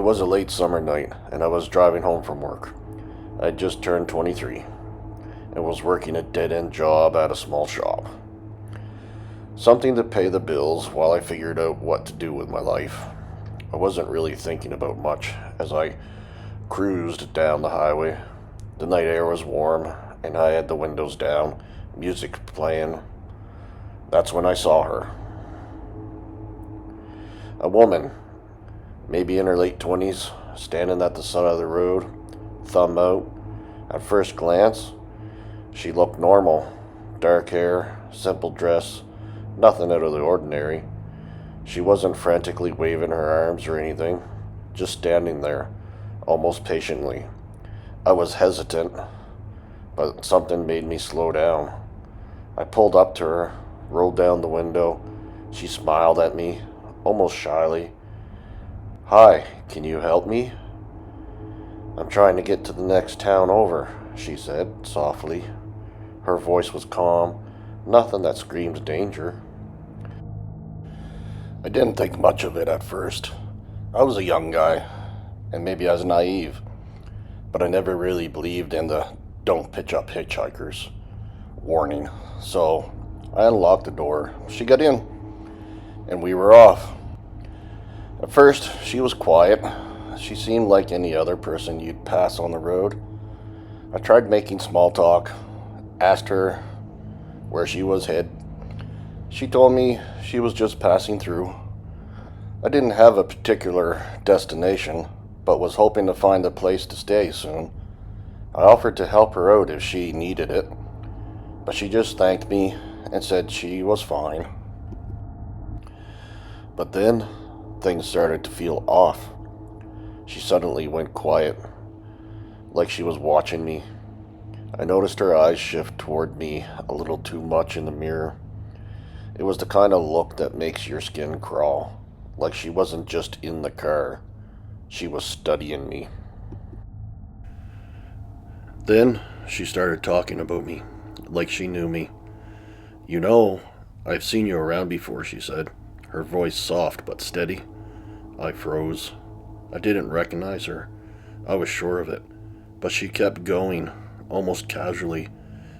was a late summer night, and I was driving home from work. I had just turned 23 and was working a dead-end job at a small shop. Something to pay the bills while I figured out what to do with my life. I wasn't really thinking about much as I cruised down the highway. The night air was warm, and I had the windows down, music playing. That's when I saw her. A woman, maybe in her late 20s, standing at the side of the road, thumb out. At first glance, she looked normal. Dark hair, simple dress, nothing out of the ordinary. She wasn't frantically waving her arms or anything, just standing there, almost patiently. I was hesitant, but something made me slow down. I pulled up to her, rolled down the window. She smiled at me, almost shyly. "Hi, can you help me?" "I'm trying to get to the next town over," she said softly. Her voice was calm, nothing that screamed danger. I didn't think much of it at first. I was a young guy, and maybe I was naive, but I never really believed in the "don't pitch up hitchhikers" warning. So I unlocked the door. She got in, and we were off. At first, she was quiet. She seemed like any other person you'd pass on the road. I tried making small talk, asked her where she was headed. She told me she was just passing through. I didn't have a particular destination, but was hoping to find a place to stay soon. I offered to help her out if she needed it, but she just thanked me and said she was fine. But then, things started to feel off. She suddenly went quiet, like she was watching me. I noticed her eyes shift toward me a little too much in the mirror. It was the kind of look that makes your skin crawl, like she wasn't just in the car. She was studying me. Then she started talking about me, like she knew me. "You know, I've seen you around before," she said, her voice soft but steady. I froze. I didn't recognize her. I was sure of it. But she kept going, almost casually,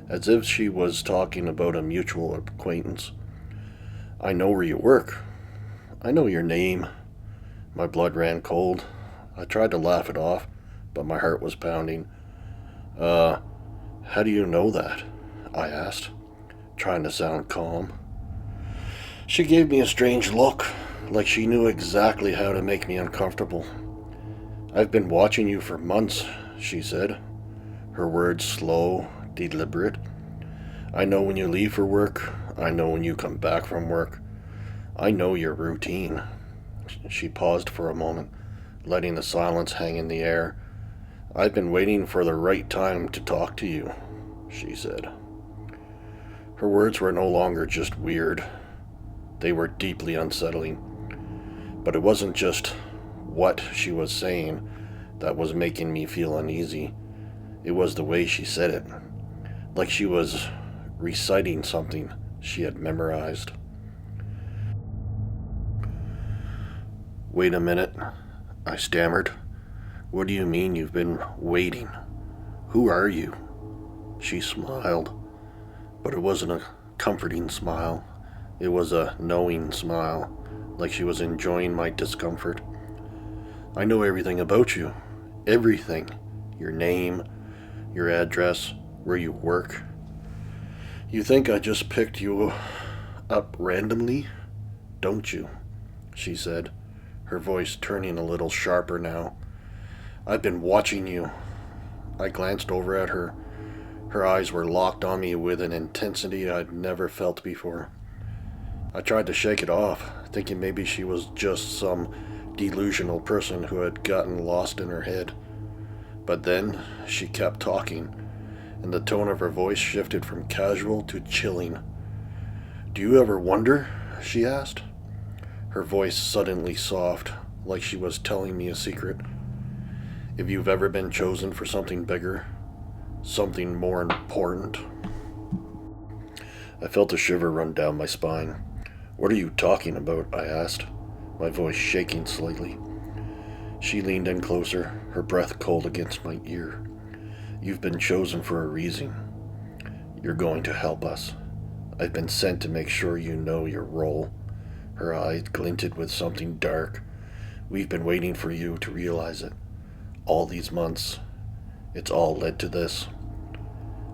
as if she was talking about a mutual acquaintance. "I know where you work. I know your name." My blood ran cold. I tried to laugh it off, but my heart was pounding. How do you know that?" I asked, trying to sound calm. She gave me a strange look, like she knew exactly how to make me uncomfortable. "I've been watching you for months," she said, her words slow, deliberate. "I know when you leave for work. I know when you come back from work. I know your routine." She paused for a moment, letting the silence hang in the air. "I've been waiting for the right time to talk to you," she said. Her words were no longer just weird. They were deeply unsettling. But it wasn't just what she was saying that was making me feel uneasy. It was the way she said it, like she was reciting something she had memorized. "Wait a minute," I stammered. "What do you mean you've been waiting? Who are you?" She smiled, but it wasn't a comforting smile. It was a knowing smile, like she was enjoying my discomfort. "I know everything about you. Everything. Your name, your address, where you work. You think I just picked you up randomly, don't you?" she said, her voice turning a little sharper now. "I've been watching you." I glanced over at her. Her eyes were locked on me with an intensity I'd never felt before. I tried to shake it off, thinking maybe she was just some delusional person who had gotten lost in her head. But then she kept talking, and the tone of her voice shifted from casual to chilling. "Do you ever wonder?" she asked, her voice suddenly soft, like she was telling me a secret. "If you've ever been chosen for something bigger, something more important?" I felt a shiver run down my spine. "What are you talking about?" I asked, my voice shaking slightly. She leaned in closer, her breath cold against my ear. You've been chosen for a reason. You're going to help us. I've been sent to make sure you know your role. Her eyes glinted with something dark. We've been waiting for you to realize it. All these months. It's all led to this.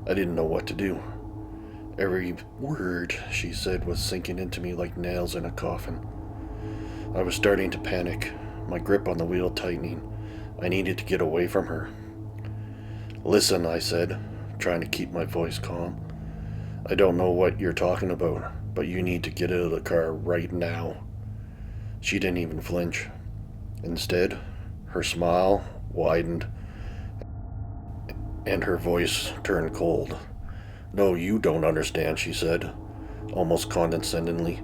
I didn't know what to do. Every word she said was sinking into me like nails in a coffin. I was starting to panic, my grip on the wheel tightening. I needed to get away from her. Listen, I said, trying to keep my voice calm. I don't know what you're talking about, but you need to get out of the car right now. She didn't even flinch. Instead, her smile widened and her voice turned cold. No, you don't understand, she said, almost condescendingly.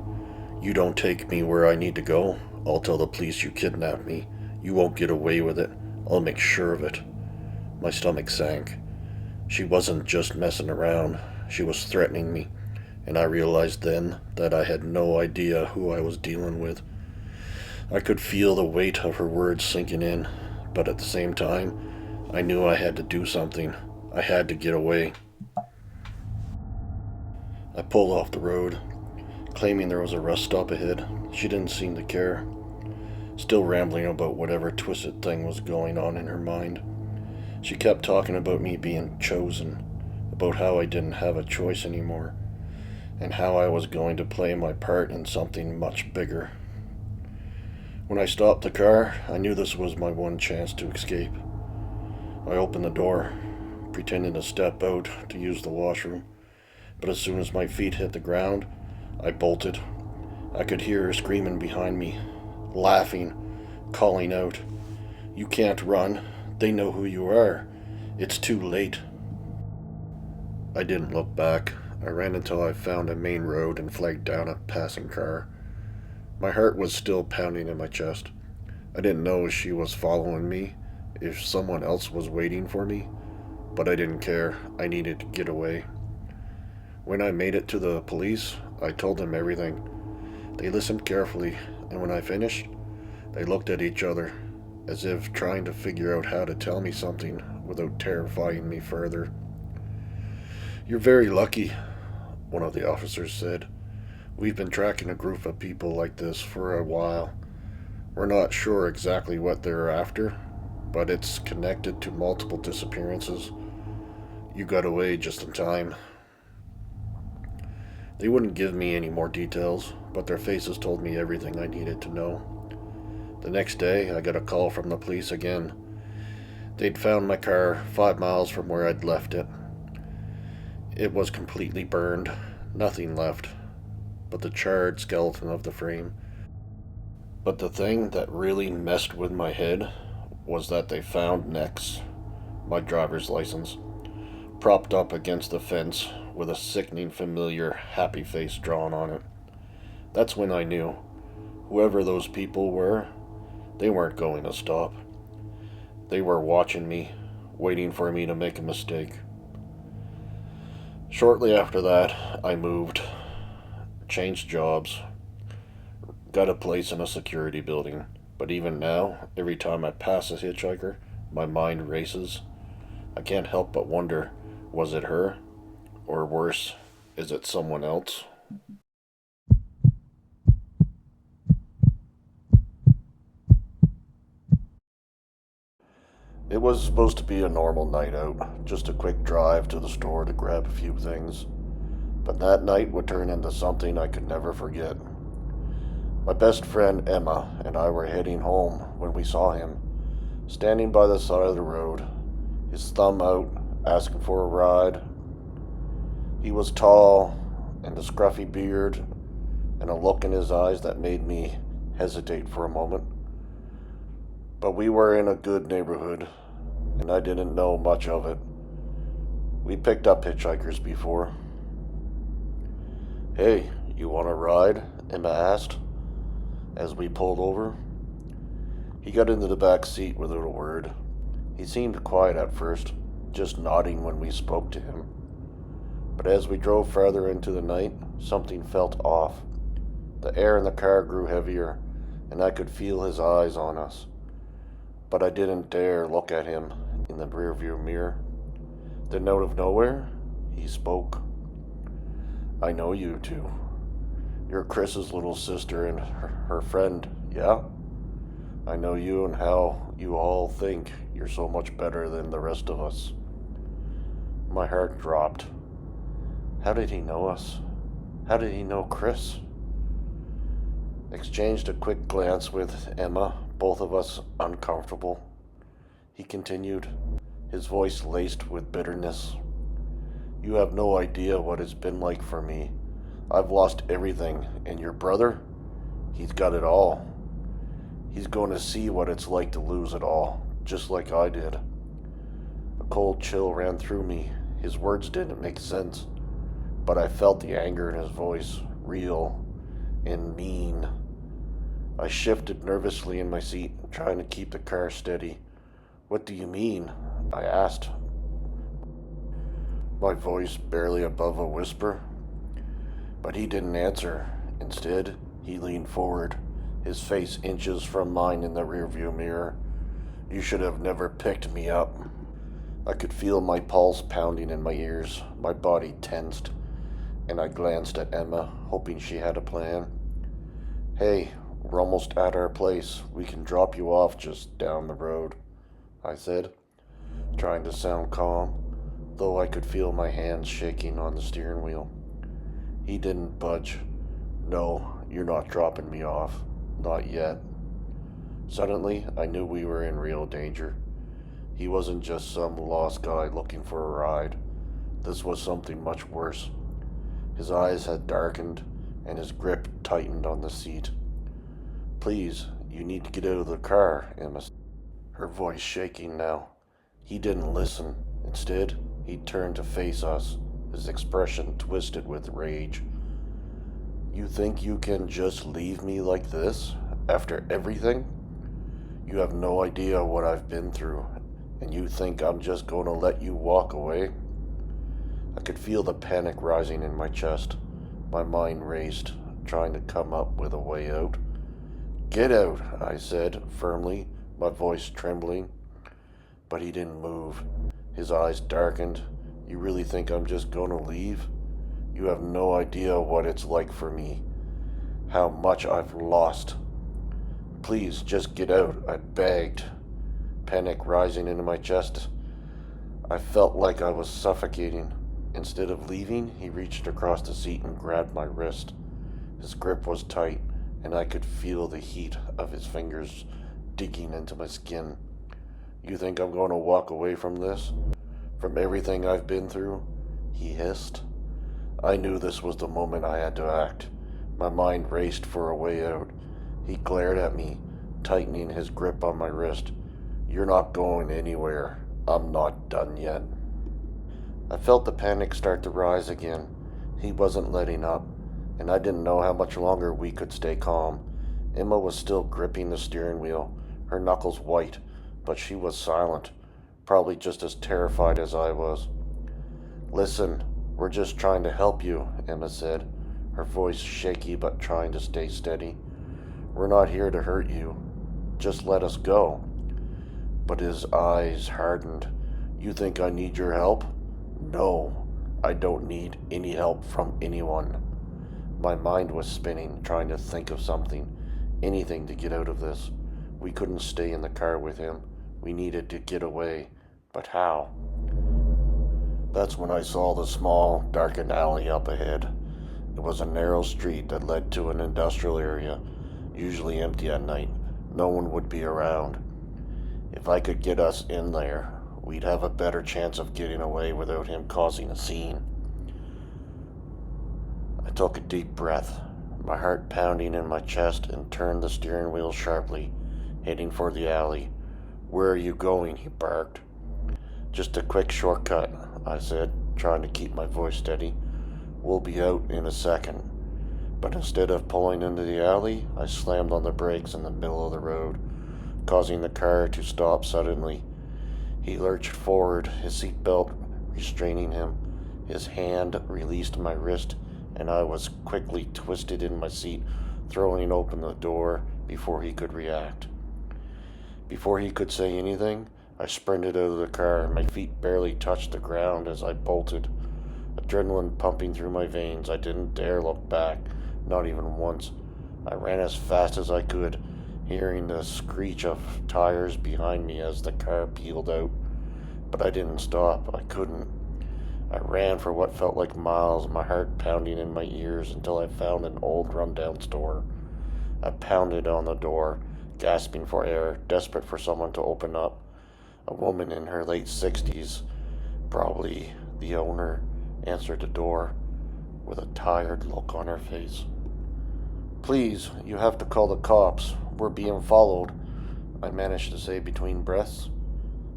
You don't take me where I need to go. I'll tell the police you kidnapped me. You won't get away with it. I'll make sure of it. My stomach sank. She wasn't just messing around. She was threatening me, and I realized then that I had no idea who I was dealing with. I could feel the weight of her words sinking in, but at the same time, I knew I had to do something. I had to get away. I pulled off the road, claiming there was a rest stop ahead. She didn't seem to care, still rambling about whatever twisted thing was going on in her mind. She kept talking about me being chosen, about how I didn't have a choice anymore, and how I was going to play my part in something much bigger. When I stopped the car, I knew this was my one chance to escape. I opened the door, pretending to step out to use the washroom, but as soon as my feet hit the ground, I bolted. I could hear her screaming behind me, laughing, calling out, "You can't run. They know who you are. It's too late." I didn't look back. I ran until I found a main road and flagged down a passing car. My heart was still pounding in my chest. I didn't know if she was following me, if someone else was waiting for me, but I didn't care. I needed to get away. When I made it to the police, I told them everything. They listened carefully, and when I finished, they looked at each other, as if trying to figure out how to tell me something without terrifying me further. "You're very lucky," one of the officers said. "We've been tracking a group of people like this for a while. We're not sure exactly what they're after, but it's connected to multiple disappearances. You got away just in time." They wouldn't give me any more details, but their faces told me everything I needed to know. The next day, I got a call from the police again. They'd found my car 5 miles from where I'd left it. It was completely burned, nothing left but the charred skeleton of the frame. But the thing that really messed with my head was that they found next my driver's license, propped up against the fence with a sickening familiar happy face drawn on it. That's when I knew, whoever those people were, they weren't going to stop. They were watching me, waiting for me to make a mistake. Shortly after that, I moved, changed jobs, got a place in a security building. But even now, every time I pass a hitchhiker, my mind races. I can't help but wonder, was it her? Or worse, is it someone else? It was supposed to be a normal night out, just a quick drive to the store to grab a few things. But that night would turn into something I could never forget. My best friend Emma and I were heading home when we saw him, standing by the side of the road, his thumb out, asking for a ride. He was tall, and a scruffy beard, and a look in his eyes that made me hesitate for a moment. But we were in a good neighborhood, and I didn't know much of it. We picked up hitchhikers before. "Hey, you want a ride?" Emma asked, as we pulled over. He got into the back seat without a word. He seemed quiet at first, just nodding when we spoke to him. But as we drove farther into the night, something felt off. The air in the car grew heavier, and I could feel his eyes on us. but I didn't dare look at him in the rearview mirror. Then out of nowhere, he spoke. I know you two. You're Chris's little sister and her friend, yeah? I know you and how you all think you're so much better than the rest of us. My heart dropped. How did he know us? How did he know Chris? Exchanged a quick glance with Emma, both of us uncomfortable. He continued, his voice laced with bitterness. You have no idea what it's been like for me. I've lost everything, and your brother? He's got it all. He's going to see what it's like to lose it all, just like I did. A cold chill ran through me. His words didn't make sense, but I felt the anger in his voice, real and mean. I shifted nervously in my seat, trying to keep the car steady. What do you mean? I asked, my voice barely above a whisper. But he didn't answer. Instead, he leaned forward, his face inches from mine in the rearview mirror. You should have never picked me up. I could feel my pulse pounding in my ears, my body tensed, and I glanced at Emma, hoping she had a plan. Hey, we're almost at our place. We can drop you off just down the road, I said, trying to sound calm, though I could feel my hands shaking on the steering wheel. He didn't budge. No, you're not dropping me off. Not yet. Suddenly, I knew we were in real danger. He wasn't just some lost guy looking for a ride. This was something much worse. His eyes had darkened, and his grip tightened on the seat. Please, you need to get out of the car, Emma said, her voice shaking now. He didn't listen. Instead, he turned to face us, his expression twisted with rage. You think you can just leave me like this, after everything? You have no idea what I've been through, and you think I'm just going to let you walk away? I could feel the panic rising in my chest. My mind raced, trying to come up with a way out. Get out, I said firmly, my voice trembling. But he didn't move. His eyes darkened. You really think I'm just going to leave? You have no idea what it's like for me, how much I've lost. Please, just get out, I begged, panic rising into my chest. I felt like I was suffocating. Instead of leaving, he reached across the seat and grabbed my wrist. His grip was tight, and I could feel the heat of his fingers digging into my skin. You think I'm going to walk away from this? From everything I've been through? He hissed. I knew this was the moment I had to act. My mind raced for a way out. He glared at me, tightening his grip on my wrist. You're not going anywhere. I'm not done yet. I felt the panic start to rise again. He wasn't letting up, and I didn't know how much longer we could stay calm. Emma was still gripping the steering wheel, her knuckles white, but she was silent, probably just as terrified as I was. Listen, we're just trying to help you, Emma said, her voice shaky but trying to stay steady. We're not here to hurt you. Just let us go. But his eyes hardened. You think I need your help? No, I don't need any help from anyone. My mind was spinning, trying to think of something, anything to get out of this. We couldn't stay in the car with him. We needed to get away. But how? That's when I saw the small, darkened alley up ahead. It was a narrow street that led to an industrial area, usually empty at night. No one would be around. If I could get us in there, we'd have a better chance of getting away without him causing a scene. I took a deep breath, my heart pounding in my chest, and turned the steering wheel sharply, heading for the alley. Where are you going? He barked. Just a quick shortcut, I said, trying to keep my voice steady. We'll be out in a second. But instead of pulling into the alley, I slammed on the brakes in the middle of the road, causing the car to stop suddenly. He lurched forward, his seatbelt restraining him. His hand released my wrist, and I was quickly twisted in my seat, throwing open the door before he could react. Before he could say anything, I sprinted out of the car. My feet barely touched the ground as I bolted, adrenaline pumping through my veins. I didn't dare look back, not even once. I ran as fast as I could, hearing the screech of tires behind me as the car peeled out. But I didn't stop. I couldn't. I ran for what felt like miles, my heart pounding in my ears, until I found an old rundown store. I pounded on the door, gasping for air, desperate for someone to open up. A woman in her late 60s, probably the owner, answered the door with a tired look on her face. "Please, you have to call the cops. We're being followed," I managed to say between breaths.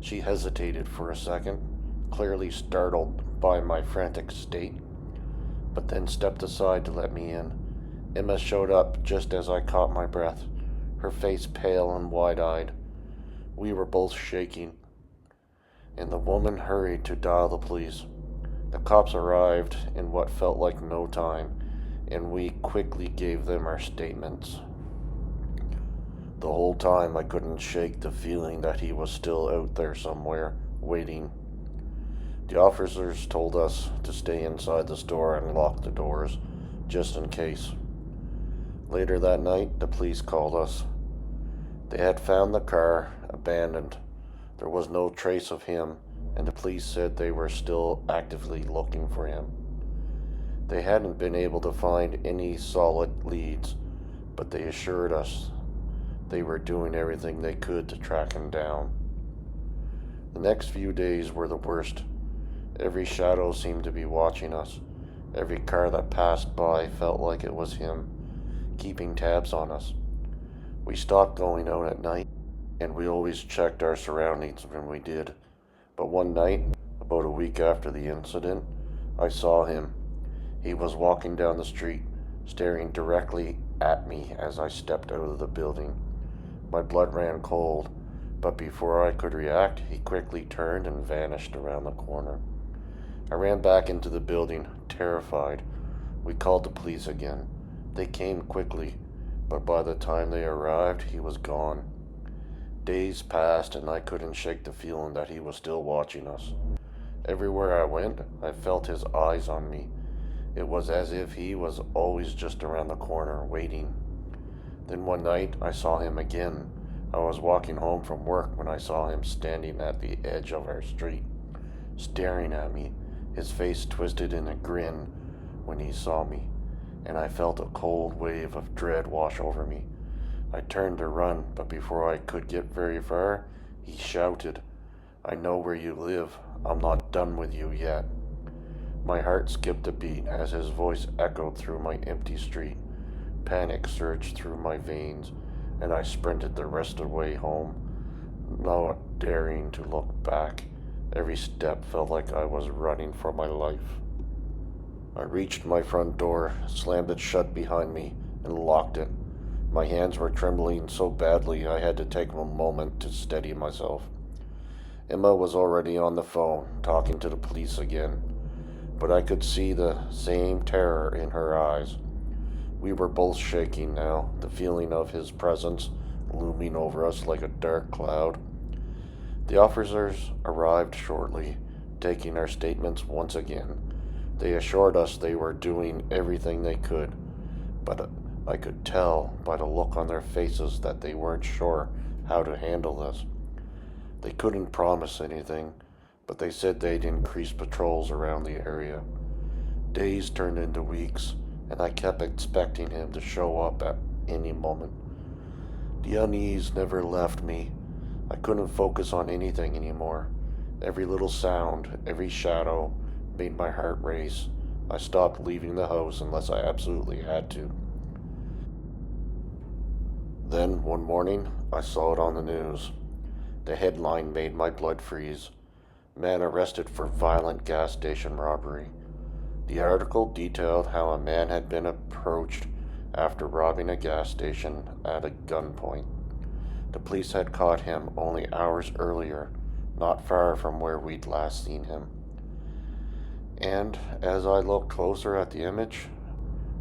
She hesitated for a second, clearly startled by my frantic state, but then stepped aside to let me in. Emma showed up just as I caught my breath, her face pale and wide-eyed. We were both shaking, and the woman hurried to dial the police. The cops arrived in what felt like no time, and we quickly gave them our statements. The whole time I couldn't shake the feeling that he was still out there somewhere, waiting. The officers told us to stay inside the store and lock the doors, just in case. Later that night, the police called us. They had found the car abandoned. There was no trace of him, and the police said they were still actively looking for him. They hadn't been able to find any solid leads, but they assured us they were doing everything they could to track him down. The next few days were the worst. Every shadow seemed to be watching us. Every car that passed by felt like it was him, keeping tabs on us. We stopped going out at night, and we always checked our surroundings when we did. But one night, about a week after the incident, I saw him. He was walking down the street, staring directly at me as I stepped out of the building. My blood ran cold, but before I could react, he quickly turned and vanished around the corner. I ran back into the building, terrified. We called the police again. They came quickly, but by the time they arrived, he was gone. Days passed, and I couldn't shake the feeling that he was still watching us. Everywhere I went, I felt his eyes on me. It was as if he was always just around the corner, waiting. Then one night, I saw him again. I was walking home from work when I saw him standing at the edge of our street, staring at me, his face twisted in a grin when he saw me, and I felt a cold wave of dread wash over me. I turned to run, but before I could get very far, he shouted, "I know where you live. I'm not done with you yet." My heart skipped a beat as his voice echoed through my empty street. Panic surged through my veins, and I sprinted the rest of the way home, not daring to look back. Every step felt like I was running for my life. I reached my front door, slammed it shut behind me, and locked it. My hands were trembling so badly I had to take a moment to steady myself. Emma was already on the phone, talking to the police again, but I could see the same terror in her eyes. We were both shaking now, the feeling of his presence looming over us like a dark cloud. The officers arrived shortly, taking our statements once again. They assured us they were doing everything they could, but I could tell by the look on their faces that they weren't sure how to handle this. They couldn't promise anything, but they said they'd increase patrols around the area. Days turned into weeks, and I kept expecting him to show up at any moment. The unease never left me. I couldn't focus on anything anymore. Every little sound, every shadow made my heart race. I stopped leaving the house unless I absolutely had to. Then, one morning, I saw it on the news. The headline made my blood freeze. Man arrested for violent gas station robbery. The article detailed how a man had been approached after robbing a gas station at a gunpoint. The police had caught him only hours earlier, not far from where we'd last seen him. And as I looked closer at the image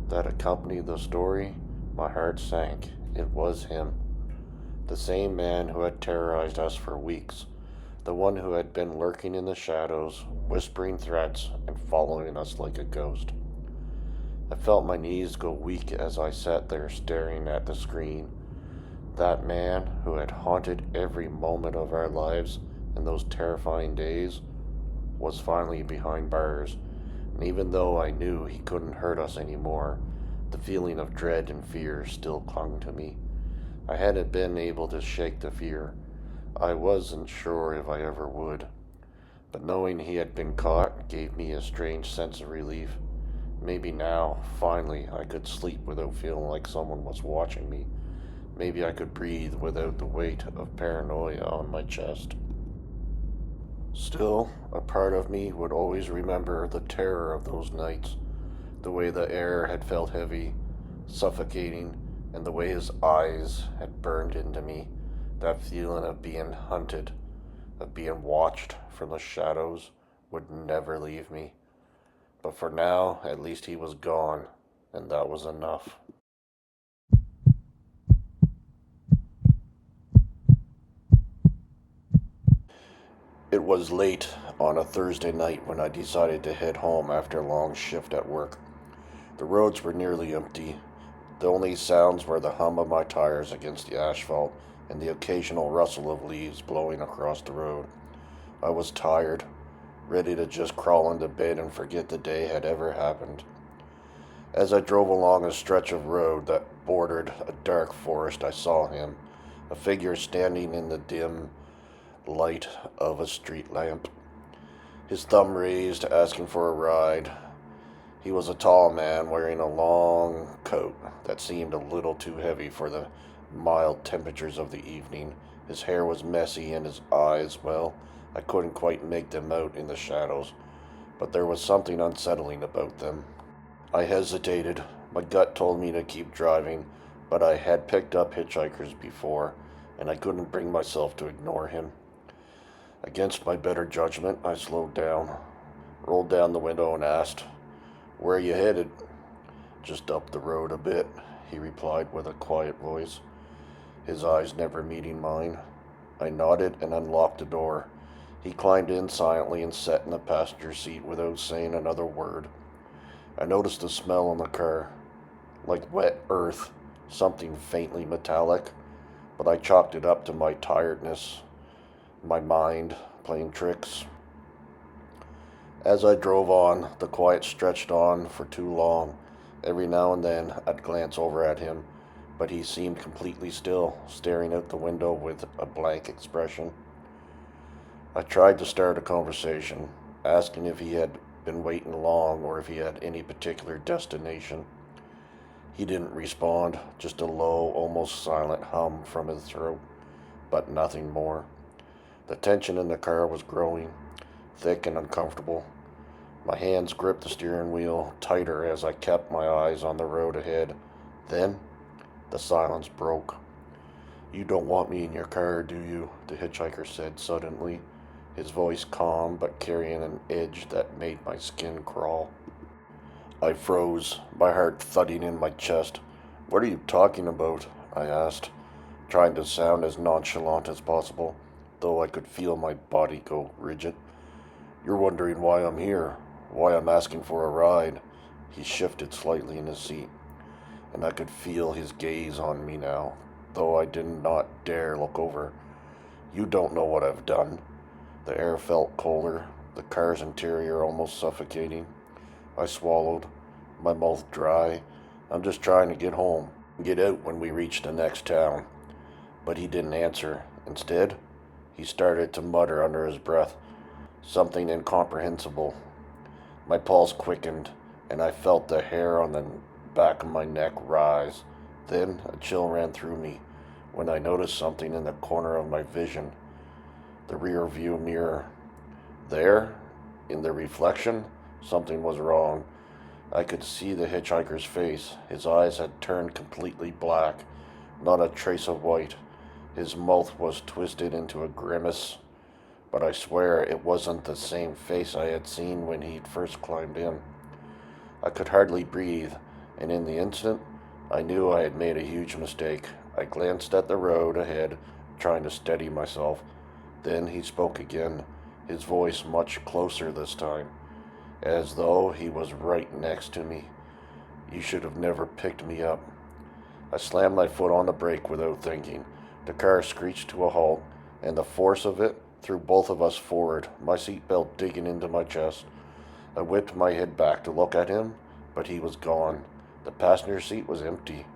that accompanied the story, my heart sank. It was him. The same man who had terrorized us for weeks. The one who had been lurking in the shadows, whispering threats and following us like a ghost. I felt my knees go weak as I sat there staring at the screen. That man who had haunted every moment of our lives in those terrifying days was finally behind bars, and even though I knew he couldn't hurt us anymore, the feeling of dread and fear still clung to me. I hadn't been able to shake the fear. I wasn't sure if I ever would. But knowing he had been caught gave me a strange sense of relief. Maybe now, finally, I could sleep without feeling like someone was watching me. Maybe I could breathe without the weight of paranoia on my chest. Still, a part of me would always remember the terror of those nights, the way the air had felt heavy, suffocating, and the way his eyes had burned into me. That feeling of being hunted, of being watched from the shadows, would never leave me. But for now, at least he was gone, and that was enough. It was late on a Thursday night when I decided to head home after a long shift at work. The roads were nearly empty. The only sounds were the hum of my tires against the asphalt and the occasional rustle of leaves blowing across the road. I was tired, ready to just crawl into bed and forget the day had ever happened. As I drove along a stretch of road that bordered a dark forest, I saw him, a figure standing in the dim light of a street lamp, his thumb raised, asking for a ride. He was a tall man wearing a long coat that seemed a little too heavy for the mild temperatures of the evening. His hair was messy and his eyes, well, I couldn't quite make them out in the shadows, but there was something unsettling about them. I hesitated. My gut told me to keep driving, but I had picked up hitchhikers before, and I couldn't bring myself to ignore him. Against my better judgment, I slowed down, rolled down the window, and asked, "Where are you headed?" "Just up the road a bit," he replied with a quiet voice, his eyes never meeting mine. I nodded and unlocked the door. He climbed in silently and sat in the passenger seat without saying another word. I noticed the smell in the car, like wet earth, something faintly metallic, but I chalked it up to my tiredness, my mind playing tricks. As I drove on, the quiet stretched on for too long. Every now and then I'd glance over at him, but he seemed completely still, staring out the window with a blank expression. I tried to start a conversation, asking if he had been waiting long or if he had any particular destination. He didn't respond, just a low, almost silent hum from his throat, but nothing more. The tension in the car was growing, thick and uncomfortable. My hands gripped the steering wheel tighter as I kept my eyes on the road ahead. Then, the silence broke. "You don't want me in your car, do you?" the hitchhiker said suddenly, his voice calm but carrying an edge that made my skin crawl. I froze, my heart thudding in my chest. "What are you talking about?" I asked, trying to sound as nonchalant as possible, though I could feel my body go rigid. "You're wondering why I'm here, why I'm asking for a ride." He shifted slightly in his seat, and I could feel his gaze on me now, though I did not dare look over. "You don't know what I've done." The air felt colder, the car's interior almost suffocating. I swallowed, my mouth dry. "I'm just trying to get home, get out when we reach the next town." But he didn't answer. Instead, he started to mutter under his breath, something incomprehensible. My pulse quickened, and I felt the hair on the back of my neck rise. Then a chill ran through me when I noticed something in the corner of my vision, the rear view mirror. There, in the reflection, something was wrong. I could see the hitchhiker's face. His eyes had turned completely black, not a trace of white. His mouth was twisted into a grimace, but I swear it wasn't the same face I had seen when he'd first climbed in. I could hardly breathe, and in the instant, I knew I had made a huge mistake. I glanced at the road ahead, trying to steady myself. Then he spoke again, his voice much closer this time, as though he was right next to me. You should have never picked me up. I slammed my foot on the brake without thinking. The car screeched to a halt, and the force of it threw both of us forward, my seatbelt digging into my chest. I whipped my head back to look at him, but he was gone. The passenger seat was empty.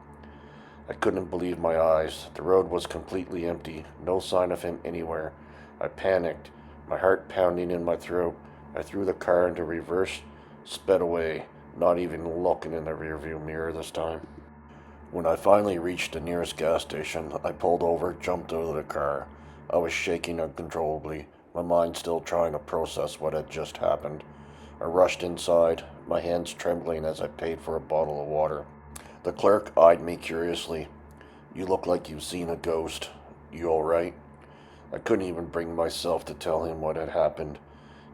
I couldn't believe my eyes. The road was completely empty, no sign of him anywhere. I panicked, my heart pounding in my throat. I threw the car into reverse, sped away, not even looking in the rearview mirror this time. When I finally reached the nearest gas station, I pulled over, jumped out of the car. I was shaking uncontrollably, my mind still trying to process what had just happened. I rushed inside, my hands trembling as I paid for a bottle of water. The clerk eyed me curiously. You look like you've seen a ghost. You all right? I couldn't even bring myself to tell him what had happened.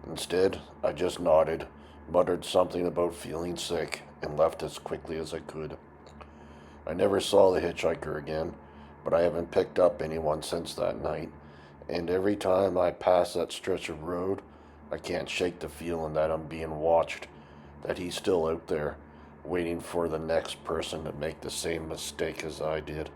Instead, I just nodded, muttered something about feeling sick, and left as quickly as I could. I never saw the hitchhiker again, but I haven't picked up anyone since that night, and every time I pass that stretch of road, I can't shake the feeling that I'm being watched, that he's still out there, waiting for the next person to make the same mistake as I did.